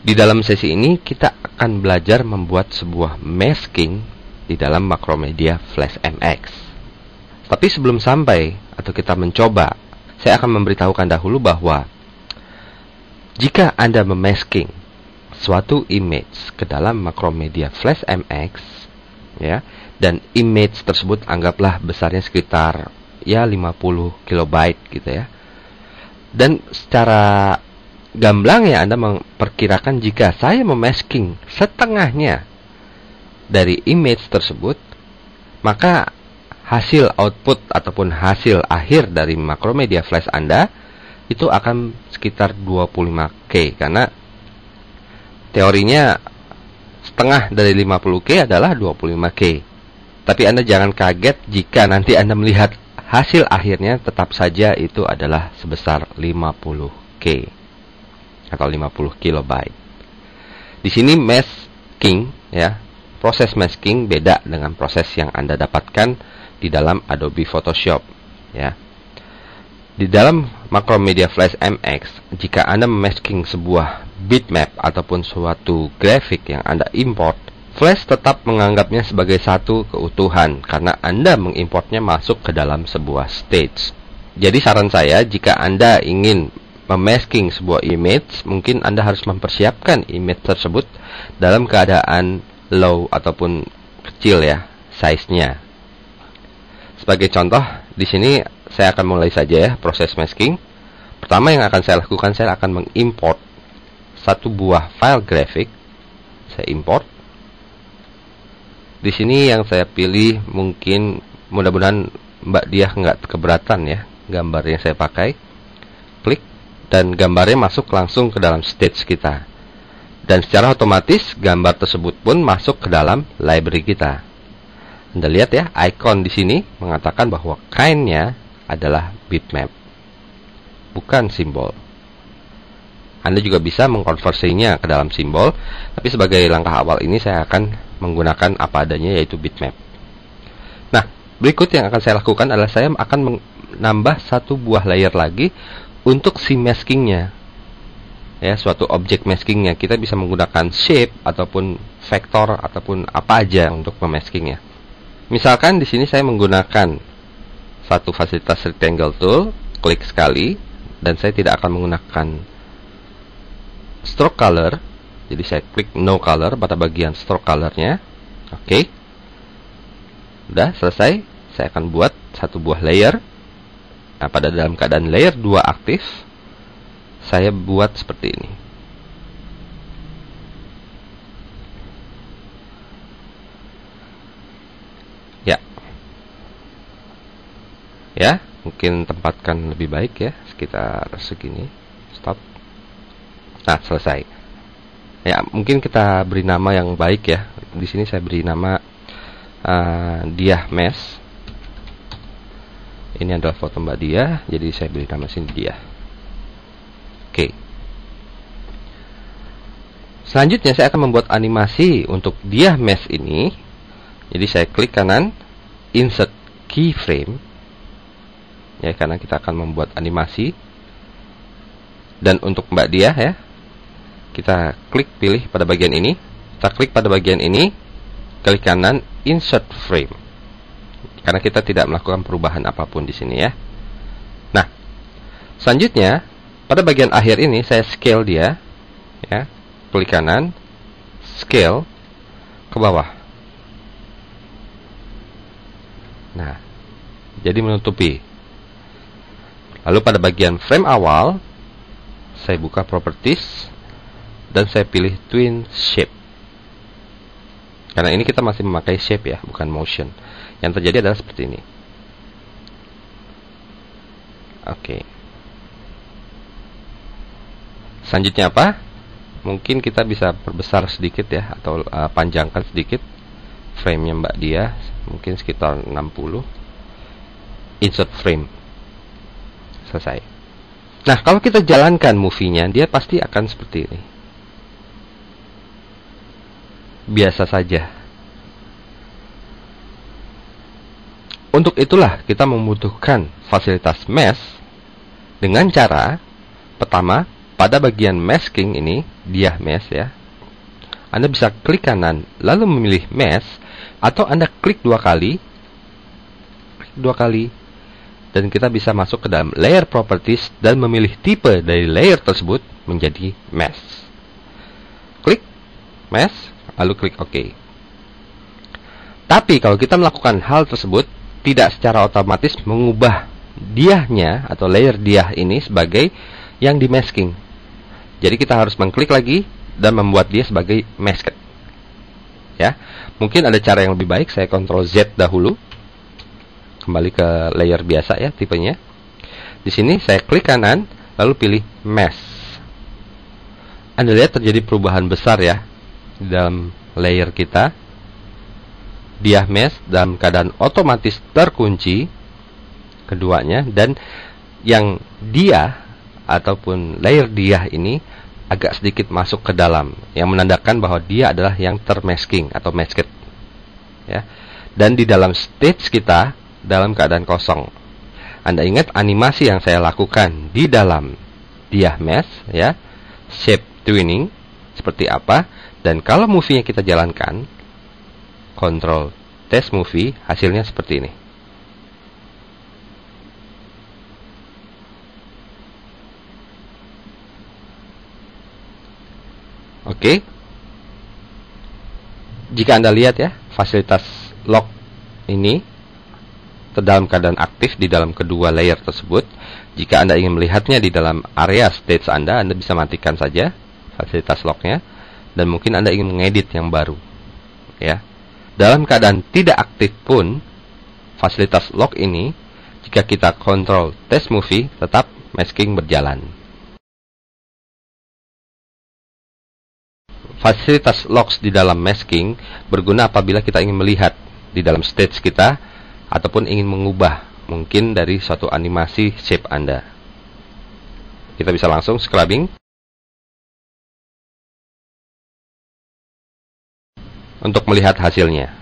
Di dalam sesi ini kita akan belajar membuat sebuah masking di dalam Macromedia Flash MX. Tapi sebelum sampai atau kita mencoba, saya akan memberitahukan dahulu bahwa jika Anda memasking suatu image ke dalam Macromedia Flash MX, ya, dan image tersebut anggaplah besarnya sekitar 50 kilobyte gitu ya. Dan secara gamblang ya Anda memperkirakan jika saya memasking setengahnya dari image tersebut, maka hasil output ataupun hasil akhir dari Macromedia Flash Anda itu akan sekitar 25K, karena teorinya setengah dari 50K adalah 25K. Tapi Anda jangan kaget jika nanti Anda melihat hasil akhirnya tetap saja itu adalah sebesar 50K atau 50 kilobyte. Di sini masking ya, proses masking beda dengan proses yang Anda dapatkan di dalam Adobe Photoshop ya. Di dalam Macromedia Flash MX, jika Anda memasking sebuah bitmap ataupun suatu grafik yang Anda import, Flash tetap menganggapnya sebagai satu keutuhan karena Anda mengimportnya masuk ke dalam sebuah stage. Jadi saran saya, jika Anda ingin memasking sebuah image, mungkin Anda harus mempersiapkan image tersebut dalam keadaan low ataupun kecil ya, size-nya. Sebagai contoh, di sini saya akan mulai saja ya proses masking. Pertama yang akan saya lakukan, saya akan mengimport satu buah file grafik. Saya import. Di sini yang saya pilih mungkin mudah-mudahan Mbak Diah nggak keberatan ya gambar yang saya pakai. Klik dan gambarnya masuk langsung ke dalam stage kita. Dan secara otomatis gambar tersebut pun masuk ke dalam library kita. Anda lihat ya, icon di sini mengatakan bahwa kind-nya adalah bitmap, bukan simbol. Anda juga bisa mengkonversinya ke dalam simbol, tapi sebagai langkah awal ini saya akan menggunakan apa adanya, yaitu bitmap. Nah, berikut yang akan saya lakukan adalah saya akan menambah satu buah layer lagi untuk si maskingnya ya, suatu objek maskingnya. Kita bisa menggunakan shape ataupun vektor ataupun apa aja untuk memaskingnya. Misalkan di sini saya menggunakan satu fasilitas rectangle tool, klik sekali, dan saya tidak akan menggunakan stroke color. Jadi saya klik no color pada bagian stroke colornya. Oke. Udah selesai. Saya akan buat satu buah layer. Nah, pada dalam keadaan layer 2 aktif, saya buat seperti ini. Ya. Ya, mungkin tempatkan lebih baik ya, sekitar segini. Stop. Nah, selesai. Ya, mungkin kita beri nama yang baik ya. Di sini saya beri nama Diah Mesh. Ini adalah foto Mbak Diah, jadi saya beri nama sini Diah. Oke. Selanjutnya saya akan membuat animasi untuk Diah Mesh ini. Jadi saya klik kanan, insert keyframe. Ya, karena kita akan membuat animasi. Dan untuk Mbak Diah ya, kita klik pilih pada bagian ini. Kita klik pada bagian ini, klik kanan, insert frame. Karena kita tidak melakukan perubahan apapun di sini ya. Nah, selanjutnya pada bagian akhir ini saya scale dia ya. Klik kanan, scale ke bawah. Nah, jadi menutupi. Lalu pada bagian frame awal saya buka properties dan saya pilih twin shape. Karena ini kita masih memakai shape ya, bukan motion. Yang terjadi adalah seperti ini. Oke. Selanjutnya apa? Mungkin kita bisa perbesar sedikit ya, atau panjangkan sedikit frame-nya Mbak Diah, mungkin sekitar 60. Insert frame. Selesai. Nah, kalau kita jalankan movie-nya, dia pasti akan seperti ini. Biasa saja. Untuk itulah kita membutuhkan fasilitas mesh dengan cara pertama pada bagian masking ini, dia mesh ya, Anda bisa klik kanan lalu memilih mesh, atau Anda klik dua kali, dan kita bisa masuk ke dalam layer properties dan memilih tipe dari layer tersebut menjadi mesh. Klik mesh, lalu klik OK. Tapi kalau kita melakukan hal tersebut, tidak secara otomatis mengubah diahnya atau layer diah ini sebagai yang di masking. Jadi kita harus mengklik lagi dan membuat dia sebagai masked. Ya, mungkin ada cara yang lebih baik. Saya Ctrl Z dahulu. Kembali ke layer biasa ya, tipenya. Di sini saya klik kanan, lalu pilih mesh. Anda lihat terjadi perubahan besar ya di dalam layer kita. Diah mesh dalam keadaan otomatis terkunci keduanya, dan yang diah ataupun layer diah ini agak sedikit masuk ke dalam, yang menandakan bahwa dia adalah yang termasking atau masked ya. Dan di dalam stage kita dalam keadaan kosong. Anda ingat animasi yang saya lakukan di dalam diah mesh ya, shape twinning seperti apa, dan kalau movie-nya kita jalankan, Ctrl test movie, hasilnya seperti ini. Oke. Jika Anda lihat ya, fasilitas lock ini dalam keadaan aktif di dalam kedua layer tersebut. Jika Anda ingin melihatnya di dalam area stage Anda bisa matikan saja fasilitas locknya, dan mungkin Anda ingin mengedit yang baru ya. Dalam keadaan tidak aktif pun fasilitas lock ini, jika kita Ctrl test movie, tetap masking berjalan. Fasilitas locks di dalam masking berguna apabila kita ingin melihat di dalam stage kita ataupun ingin mengubah mungkin dari suatu animasi shape Anda. Kita bisa langsung scrubbing untuk melihat hasilnya.